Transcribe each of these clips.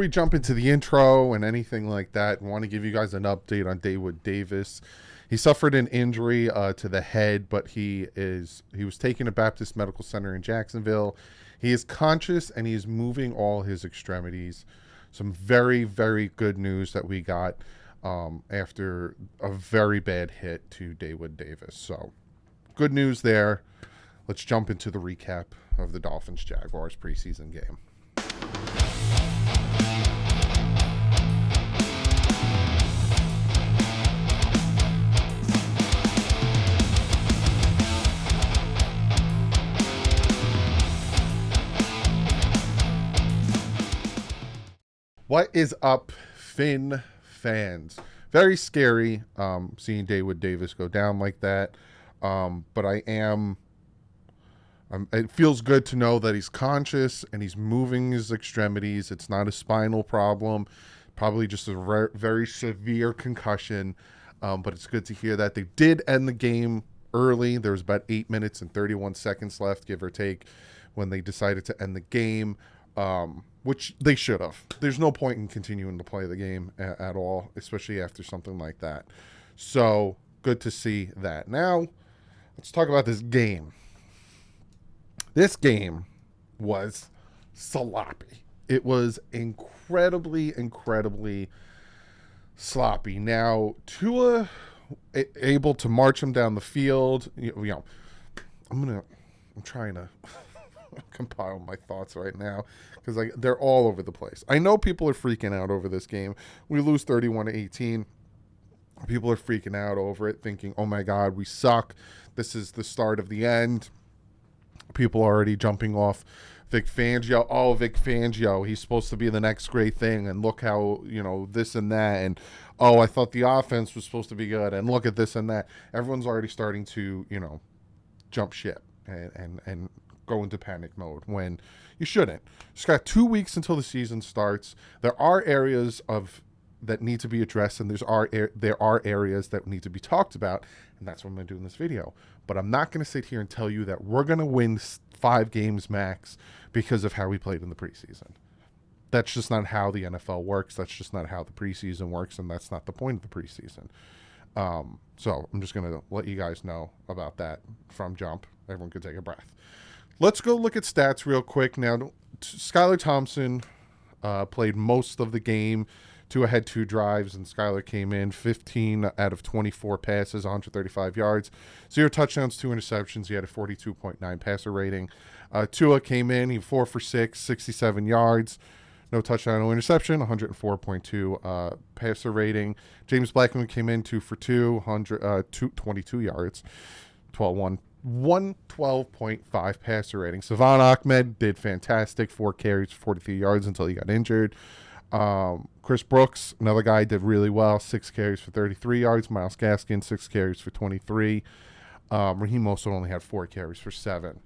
We jump into the intro and anything like that. I want to give you guys an update on Dawood Davis. He suffered an injury to the head, but he was taken to Baptist Medical Center in Jacksonville. He is conscious and he is moving all his extremities. Some very, very good news that we got after a very bad hit to Dawood Davis. So good news there. Let's jump into the recap of the Dolphins Jaguars preseason game. What is up, Finn fans? Very scary seeing Dawood Davis go down like that. But it feels good to know that he's conscious and he's moving his extremities. It's not a spinal problem, probably just a very severe concussion. But it's good to hear that. They did end the game early. There was about 8 minutes and 31 seconds left, give or take, when they decided to end the game. Which they should have. There's no point in continuing to play the game at all, especially after something like that. So, good to see that. Now, let's talk about this game. This game was sloppy. It was incredibly sloppy. Now, Tua able to march him down the field. I'm trying to compile my thoughts right now because they're all over the place. I know people are freaking out over this game. We lose 31-18. People are freaking out over it, thinking, oh my God, we suck. This is the start of the end. People are already jumping off Vic Fangio. Oh, Vic Fangio, he's supposed to be the next great thing, and look how, this and that, and oh, I thought the offense was supposed to be good, and look at this and that. Everyone's already starting to, jump ship and go into panic mode when you shouldn't. Just got 2 weeks until the season starts. There are areas that need to be addressed, and there are areas that need to be talked about, and that's what I'm going to do in this video. But I'm not going to sit here and tell you that we're going to win 5 games max because of how we played in the preseason. That's just not how the NFL works. That's just not how the preseason works, and that's not the point of the preseason. So I'm just going to let you guys know about that from jump. Everyone could take a breath. Let's go look at stats real quick. Now, Skylar Thompson played most of the game. Tua had 2 drives, and Skylar came in 15 out of 24 passes, 135 yards, 0 touchdowns, 2 interceptions. He had a 42.9 passer rating. Tua came in, he 4 for 6, 67 yards, no touchdown, no interception, 104.2 passer rating. James Blackman came in 2 for 2, 22 yards, 112.5 passer rating. Savon Ahmed did fantastic, 4 carries, 43 yards until he got injured. Chris Brooks, another guy, did really well, 6 carries for 33 yards. Myles Gaskin, 6 carries for 23. Raheem Mostert only had 4 carries for 7.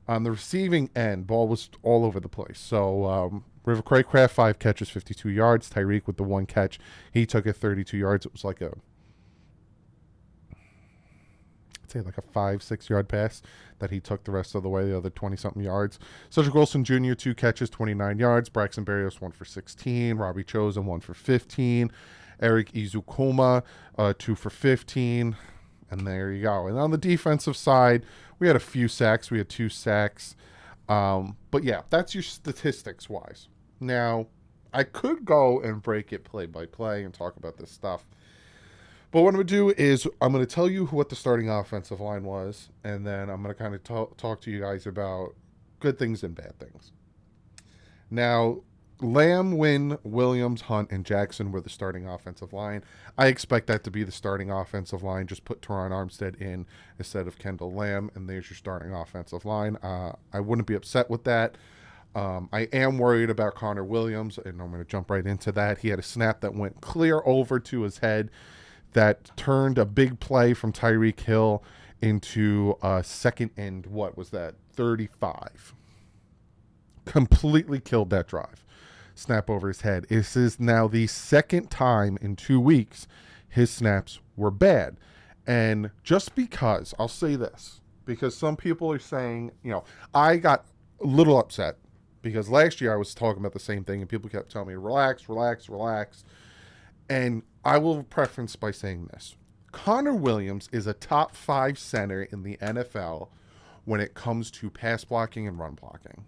On the receiving end, ball was all over the place. So River Craycraft, 5 catches, 52 yards. Tyreek with the 1 catch, he took it 32 yards. It was like a 5-6 yard pass that he took the rest of the way, the other 20-something yards. Cedric Wilson Jr., 2 catches, 29 yards. Braxton Berrios, 1 for 16. Robbie Chosen, 1 for 15. Eric Izukoma, 2 for 15. And there you go. And on the defensive side, we had a few sacks. We had 2 sacks. But yeah, that's your statistics-wise. Now, I could go and break it play by play and talk about this stuff. But what I'm going to do is I'm going to tell you what the starting offensive line was, and then I'm going to kind of talk to you guys about good things and bad things. Now, Lamb, Wynn, Williams, Hunt, and Jackson were the starting offensive line. I expect that to be the starting offensive line. Just put Teron Armstead in instead of Kendall Lamb, and there's your starting offensive line. I wouldn't be upset with that. I am worried about Connor Williams, and I'm going to jump right into that. He had a snap that went clear over to his head that turned a big play from Tyreek Hill into a second and, 35. Completely killed that drive. Snap over his head. This is now the second time in 2 weeks his snaps were bad. And just because, I'll say this, because some people are saying, I got a little upset because last year I was talking about the same thing and people kept telling me, relax, relax, relax. And I will preference by saying this. Connor Williams is a top 5 center in the NFL when it comes to pass blocking and run blocking.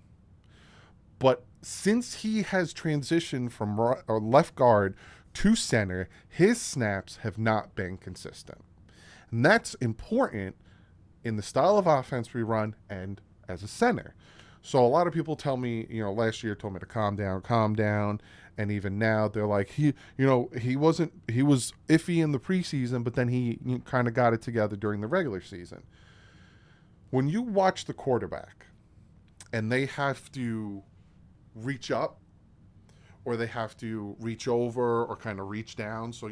But since he has transitioned from left guard to center, his snaps have not been consistent. And that's important in the style of offense we run and as a center. So a lot of people tell me, last year told me to calm down. And even now they're like, he was iffy in the preseason, but then he kind of got it together during the regular season. When you watch the quarterback and they have to reach up or they have to reach over or kind of reach down. So,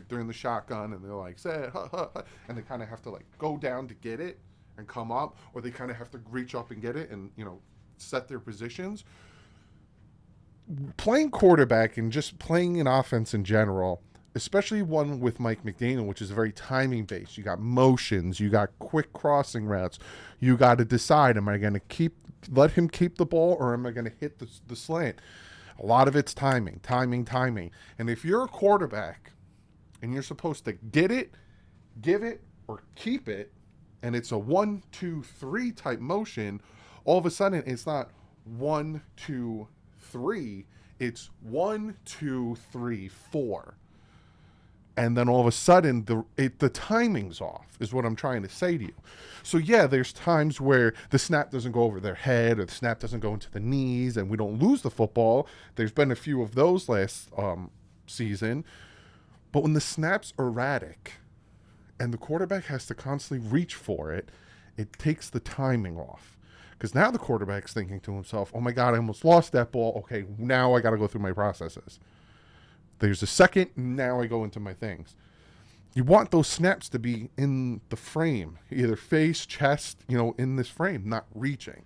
they're in the shotgun and they're like, say, ha, ha, ha, and they kind of have to like go down to get it and come up, or they kind of have to reach up and get it and, set their positions. Playing quarterback and just playing an offense in general, especially one with Mike McDaniel, which is very timing based. You got motions, you got quick crossing routes. You got to decide, am I going to let him keep the ball or am I going to hit the slant? A lot of it's timing. And if you're a quarterback and you're supposed to get it, give it, or keep it, and it's a 1, 2, 3 type motion, all of a sudden it's not 1, 2, 3. It's 1, 2, 3, 4. And then all of a sudden the timing's off is what I'm trying to say to you. So yeah, there's times where the snap doesn't go over their head or the snap doesn't go into the knees and we don't lose the football. There's been a few of those last season. But when the snap's erratic and the quarterback has to constantly reach for it, it takes the timing off. Because now the quarterback's thinking to himself, oh my God, I almost lost that ball. Okay, now I got to go through my processes. There's a second, now I go into my things. You want those snaps to be in the frame, either face, chest, in this frame, not reaching.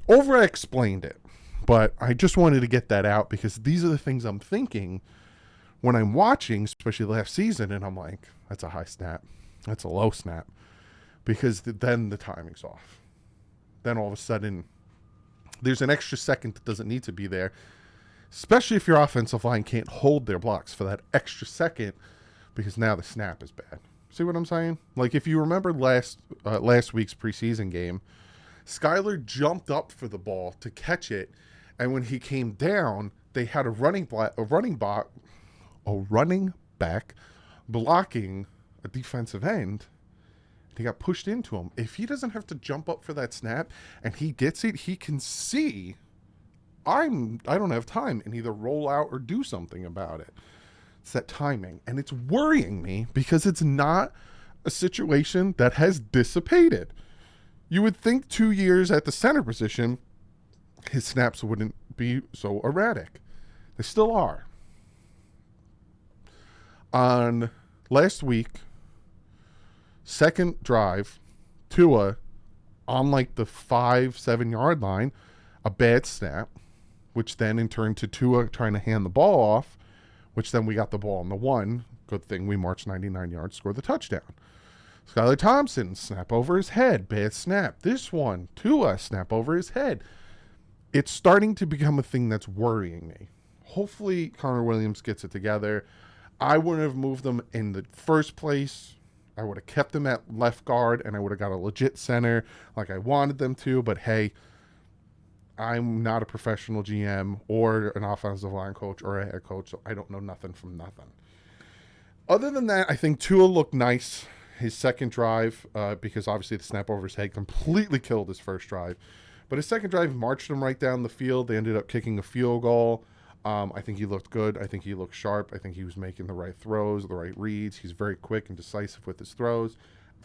Over-explained it, but I just wanted to get that out because these are the things I'm thinking when I'm watching, especially last season, and I'm like, that's a high snap. That's a low snap. Because then the timing's off. Then all of a sudden, there's an extra second that doesn't need to be there. Especially if your offensive line can't hold their blocks for that extra second because now the snap is bad. See what I'm saying? Like if you remember last week's preseason game, Skyler jumped up for the ball to catch it, and when he came down, they had a running back blocking a defensive end. They got pushed into him. If he doesn't have to jump up for that snap and he gets it, he can see I don't have time and either roll out or do something about it. It's that timing. And it's worrying me because it's not a situation that has dissipated. You would think 2 years at the center position, his snaps wouldn't be so erratic. They still are. On last week, second drive, Tua on like the 5-7 yard line, a bad snap, which then in turn to Tua trying to hand the ball off, which then we got the ball on the 1. Good thing we marched 99 yards, scored the touchdown. Skylar Thompson, snap over his head, bad snap. This one, Tua, snap over his head. It's starting to become a thing that's worrying me. Hopefully Connor Williams gets it together. I wouldn't have moved them in the first place. I would have kept them at left guard and I would have got a legit center like I wanted them to, but hey, I'm not a professional GM or an offensive line coach or a head coach, so I don't know nothing from nothing. Other than that, I think Tua looked nice his second drive because obviously the snap over his head completely killed his first drive. But his second drive marched him right down the field. They ended up kicking a field goal. I think he looked good. I think he looked sharp. I think he was making the right throws, the right reads. He's very quick and decisive with his throws.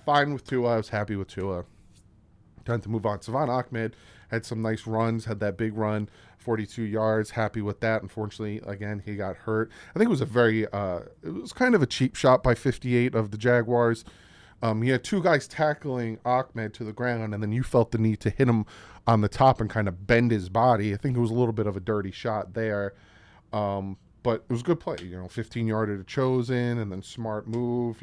Fine with Tua. I was happy with Tua. Time to move on. Savon Ahmed had some nice runs, had that big run, 42 yards. Happy with that. Unfortunately, again, he got hurt. I think it was it was kind of a cheap shot by 58 of the Jaguars. He had two guys tackling Ahmed to the ground, and then you felt the need to hit him on the top and kind of bend his body. I think it was a little bit of a dirty shot there. But it was a good play, 15-yarder to Chosen, and then smart move,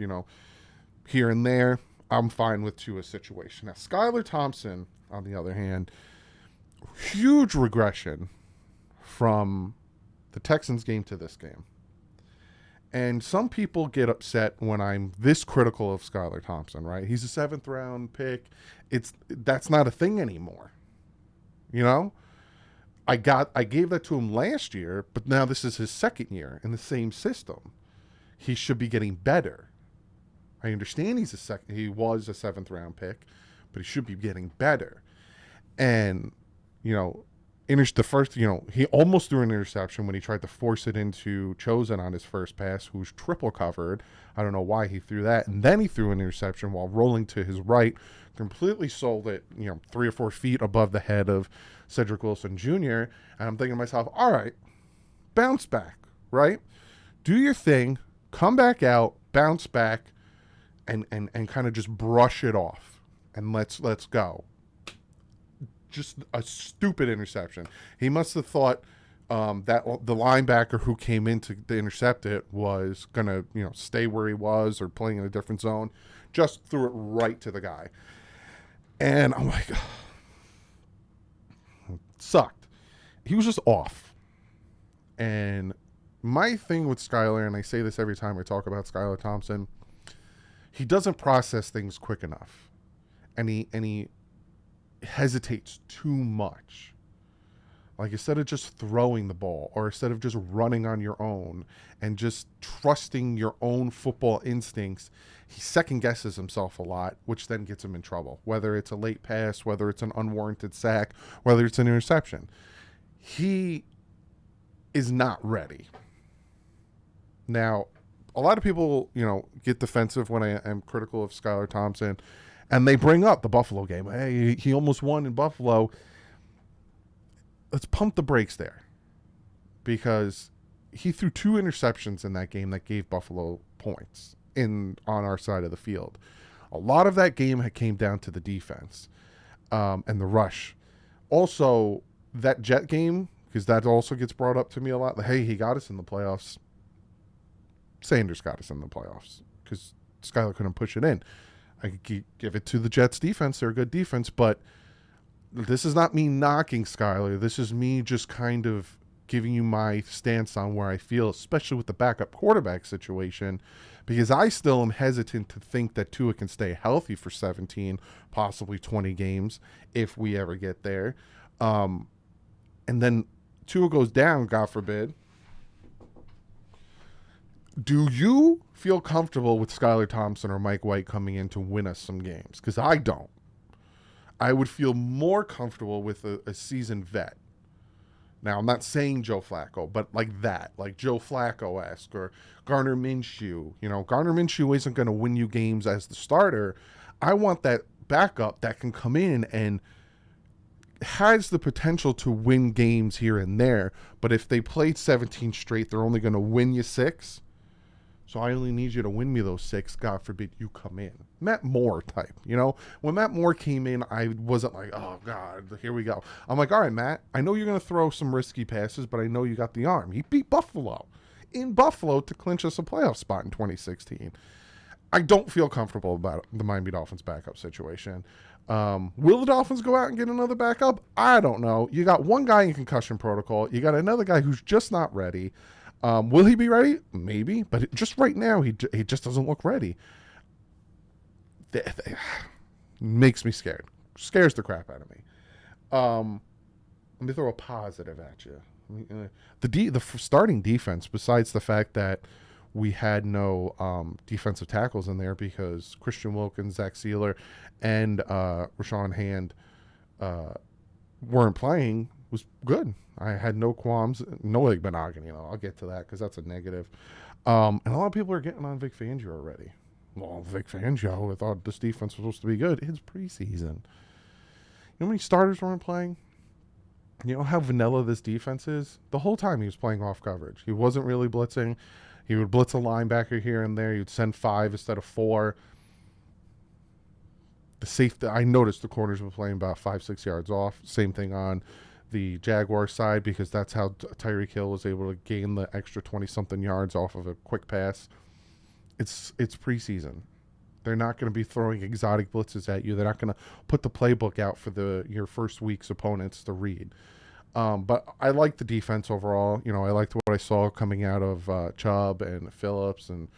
here and there. I'm fine with Tua's situation. Now, Skylar Thompson, on the other hand, huge regression from the Texans game to this game. And some people get upset when I'm this critical of Skylar Thompson, right? He's a 7th round pick. That's not a thing anymore. You know? I gave that to him last year, but now this is his 2nd year in the same system. He should be getting better. I understand he was a 7th round pick, but he should be getting better. And, you know, he almost threw an interception when he tried to force it into Chosen on his first pass, who's triple covered. I don't know why he threw that. And then he threw an interception while rolling to his right, completely sold it, 3 or 4 feet above the head of Cedric Wilson Jr. And I'm thinking to myself, all right, bounce back, right? Do your thing, come back out, bounce back, and kind of just brush it off. And let's go. Just a stupid interception. He must have thought that the linebacker who came in to intercept it was going to, stay where he was or playing in a different zone. Just threw it right to the guy. And I'm like, it sucked. He was just off. And my thing with Skylar, and I say this every time I talk about Skylar Thompson, he doesn't process things quick enough. And he hesitates too much. Like, instead of just throwing the ball, or instead of just running on your own and just trusting your own football instincts, he second guesses himself a lot, which then gets him in trouble. Whether it's a late pass, whether it's an unwarranted sack, whether it's an interception. He is not ready. Now, a lot of people, get defensive when I am critical of Skylar Thompson. And they bring up the Buffalo game. Hey, he almost won in Buffalo. Let's pump the brakes there. Because he threw 2 interceptions in that game that gave Buffalo points on our side of the field. A lot of that game came down to the defense and the rush. Also, that Jet game, because that also gets brought up to me a lot. Like, hey, he got us in the playoffs. Sanders got us in the playoffs because Skylar couldn't push it in. I could give it to the Jets defense. They're a good defense, but this is not me knocking Skylar. This is me just kind of giving you my stance on where I feel, especially with the backup quarterback situation, because I still am hesitant to think that Tua can stay healthy for 17, possibly 20 games if we ever get there. And then Tua goes down, God forbid. Do you feel comfortable with Skylar Thompson or Mike White coming in to win us some games? Because I don't. I would feel more comfortable with a seasoned vet. Now, I'm not saying Joe Flacco, but like that. Like Joe Flacco-esque or Gardner Minshew. Gardner Minshew isn't going to win you games as the starter. I want that backup that can come in and has the potential to win games here and there. But if they played 17 straight, they're only going to win you 6. So I only need you to win me those 6. God forbid you come in. Matt Moore type, When Matt Moore came in, I wasn't like, oh, God, here we go. I'm like, all right, Matt, I know you're going to throw some risky passes, but I know you got the arm. He beat Buffalo in Buffalo to clinch us a playoff spot in 2016. I don't feel comfortable about the Miami Dolphins backup situation. Will the Dolphins go out and get another backup? I don't know. You got one guy in concussion protocol. You got another guy who's just not ready. Will he be ready? Maybe, but just right now, he just doesn't look ready. Makes me scared. Scares the crap out of me. Let me throw a positive at you. The starting defense, besides the fact that we had no defensive tackles in there because Christian Wilkins, Zach Sealer, and Rashawn Hand weren't playing, was good. I had no qualms. No like monogamy, I'll get to that because that's a negative. And a lot of people are getting on Vic Fangio already. Well, Vic Fangio, I thought this defense was supposed to be good. It's preseason. You know how many starters weren't playing? You know how vanilla this defense is? The whole time he was playing off coverage. He wasn't really blitzing. He would blitz a linebacker here and there. He'd send 5 instead of 4. The safety, I noticed the corners were playing about 5-6 yards off. Same thing on the Jaguar side because that's how Tyreek Hill was able to gain the extra 20-something yards off of a quick pass. It's preseason. They're not going to be throwing exotic blitzes at you. They're not going to put the playbook out for your first week's opponents to read. But I like the defense overall. I liked what I saw coming out of Chubb and Phillips and,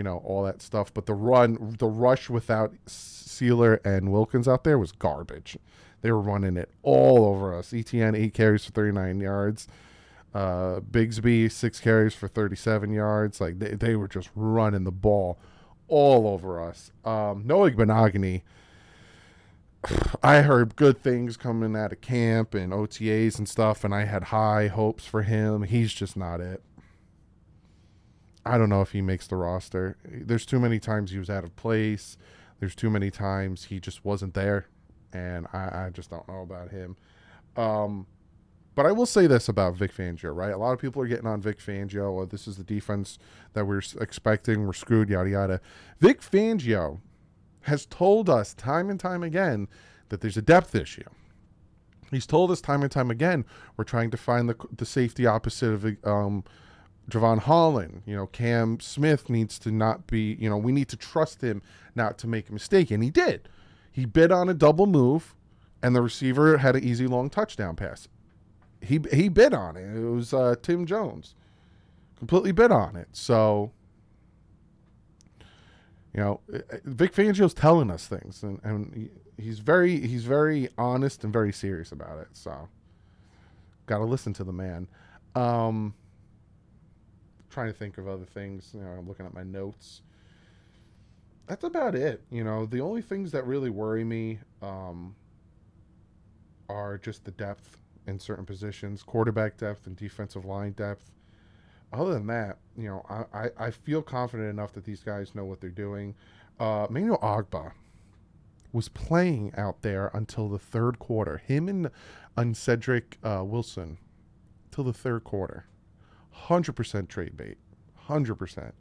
all that stuff. But the rush without Sealer and Wilkins out there was garbage. They were running it all over us. ETN, 8 carries for 39 yards. Bigsby, 6 carries for 37 yards. Like, they were just running the ball all over us. Noah Benogany, I heard good things coming out of camp and OTAs and stuff, and I had high hopes for him. He's just not it. I don't know if he makes the roster. There's too many times he was out of place. There's too many times he just wasn't there, and I just don't know about him. But I will say this about Vic Fangio, right? A lot of people are getting on Vic Fangio. Oh, this is the defense that we're expecting. We're screwed, yada, yada. Vic Fangio has told us time and time again that there's a depth issue. He's told us time and time again we're trying to find the safety opposite of Javon Holland. Cam Smith needs to not be, we need to trust him not to make a mistake. And he did. He bid on a double move, and the receiver had an easy long touchdown pass. He bid on it. It was Tim Jones. Completely bid on it. So, Vic Fangio's telling us things, and he's very honest and very serious about it. So, got to listen to the man. Trying to think of other things. I'm looking at my notes. That's about it. The only things that really worry me are just the depth in certain positions, quarterback depth and defensive line depth. Other than that, I feel confident enough that these guys know what they're doing. Emmanuel Ogbah was playing out there until the third quarter. Him and Cedric Wilson till the third quarter. 100% trade bait. 100%.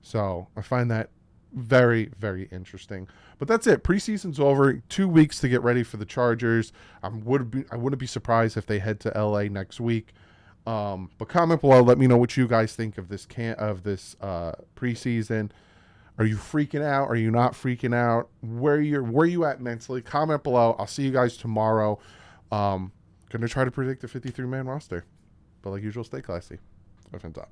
So I find that very, very interesting. But that's it. Preseason's over. 2 weeks to get ready for the Chargers. I wouldn't be surprised if they head to LA next week. But comment below. Let me know what you guys think of this preseason. Are you freaking out? Are you not freaking out? Where you at mentally? Comment below. I'll see you guys tomorrow. Gonna try to predict the 53-man roster. But like usual, stay classy. Up and top.